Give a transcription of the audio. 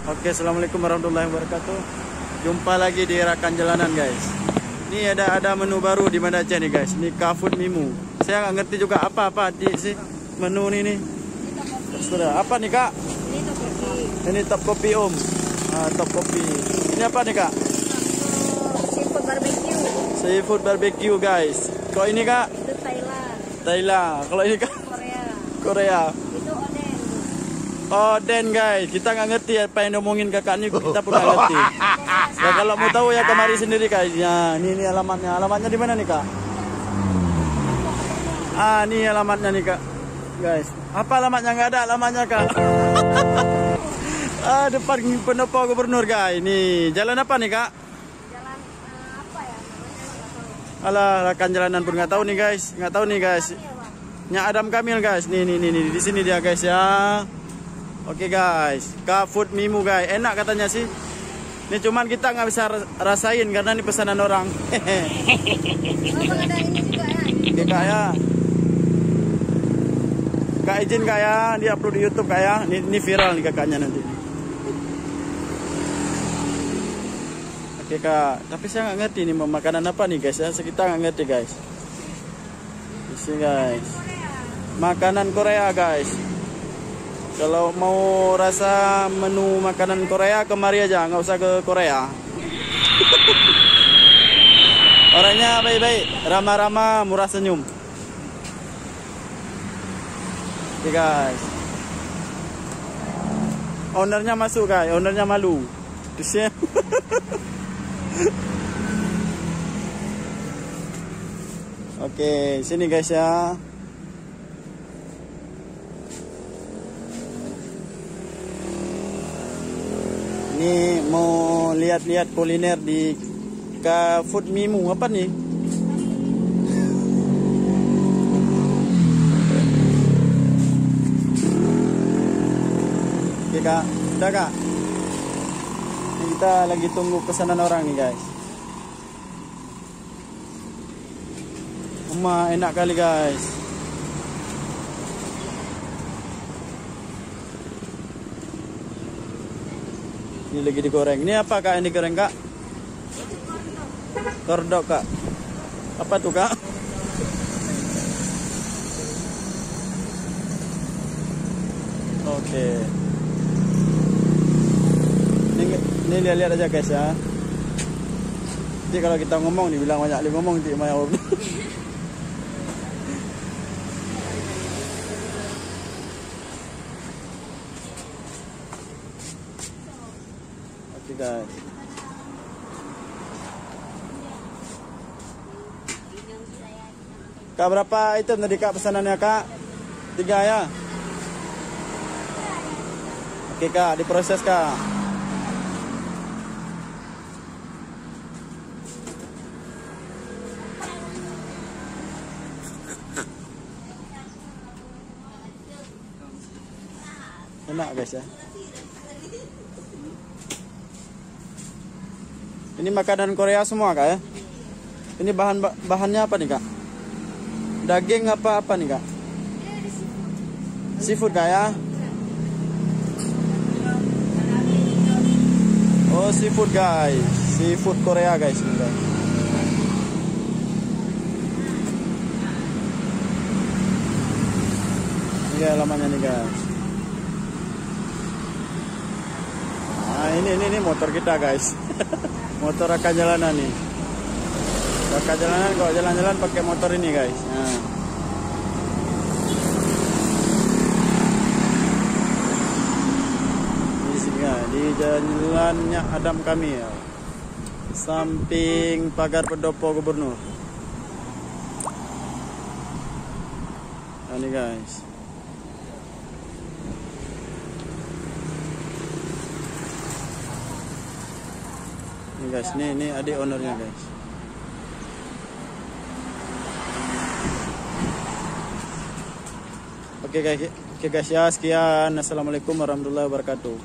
Oke, assalamualaikum warahmatullahi wabarakatuh. Jumpa lagi di Rakan Jalanan, guys. Ini ada menu baru di Banda Aceh nih, guys. Ini Kafut Mimu. Saya nggak ngerti juga apa di sih menu ini nih. Sudah apa nih, Kak? Ini top kopi. Ini top kopi, Om. Top kopi. Ini apa nih, Kak? Seafood barbecue. Seafood barbecue, guys. Kalau ini, Kak? Itu Thailand. Thailand. Kalau ini, Kak? Korea. Korea. Itu oden. Oden, guys. Kita nggak ngerti apa yang ngomongin kakak ini. Kita pun nggak ngerti. Ya kalau mau tahu ya kemari sendiri, guys. Ya, ini alamatnya. Alamatnya di mana nih, Kak? Ini alamatnya nih, Kak. Guys, apa alamatnya? Nggak ada alamatnya, Kak. Depan pendopo gubernur, guys. Ini jalan apa nih, Kak? Jalan apa ya? Alah, Rakan Jalanan pun nggak tahu nih, guys. Nggak tahu nih, guys. Nya Adam Kamil, guys. Nih, di sini dia, guys ya. Oke, guys. Kafut Mimu, guys. Enak katanya sih. Ini cuman kita nggak bisa rasain karena ini pesanan orang. Ada ini juga ya. Oke, Kak ya. Kak izin, Kak ya. Dia upload di YouTube, Kak ya. Ini viral nih kakaknya nanti. Oke, Kak. Tapi saya nggak ngerti nih makanan apa nih, guys ya. Kita nggak ngerti, guys. Di sini, guys. Makanan Korea, guys. Kalau mau rasa menu makanan Korea, kemari aja, nggak usah ke Korea. Orangnya baik-baik, ramah-ramah, murah senyum. Oke, guys. Ownernya masuk, guys. Ownernya malu. Oke, sini guys ya. Ini mau lihat-lihat kuliner di Kafut Mimu. Apa nih? Oke, Kak. Udah, Kak. Ini kita lagi tunggu pesanan orang nih, guys. Enak kali, guys. Ini lagi digoreng. Ini apa, Kak, yang digoreng, Kak? Kordok, Kak. Apa tuh, Kak? Oke. Ini lihat-lihat aja, guys ya. Nanti kalau kita ngomong dibilang banyak ngomong nanti mau. Oke, guys. Kak, berapa item tadi, Kak, pesanannya, Kak? 3 ya? Oke, Kak, diproses, Kak. Enak, guys ya. Ini makanan Korea semua, Kak ya. Ini bahannya apa nih, Kak? Daging apa nih, Kak? Seafood, Kak ya. Oh, seafood, guys. Seafood Korea, guys. Ini alamatnya nih, guys. Nah, ini motor kita, guys. Motor Rakan Jalanan nih. Rakan Jalanan kalau jalan-jalan pakai motor ini, guys. Nah. Di sini ya, di jalannya Adam Kamil. Samping pagar pendopo gubernur. Nah, ini, guys. Ini, guys, ini adik ownernya, guys. Oke, guys ya, sekian. Assalamualaikum warahmatullahi wabarakatuh.